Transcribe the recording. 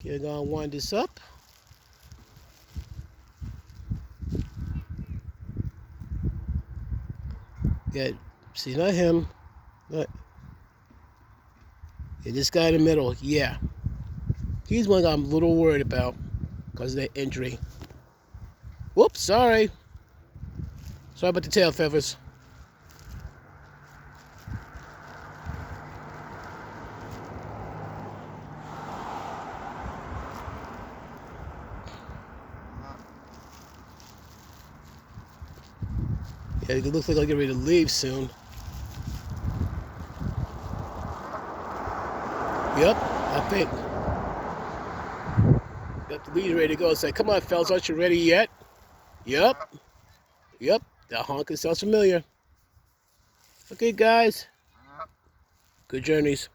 Okay, gonna wind this up. Yeah, see, not him. Not, yeah, this guy in the middle. Yeah, he's one I'm a little worried about because of the injury. Whoops, sorry. Sorry about the tail feathers. Yeah, it looks like I'll get ready to leave soon. Yep, I think. Got the lead ready to go. Say, come on, fellas, aren't you ready yet? Yep, yep. That honking sounds familiar. Okay, guys. Good journeys.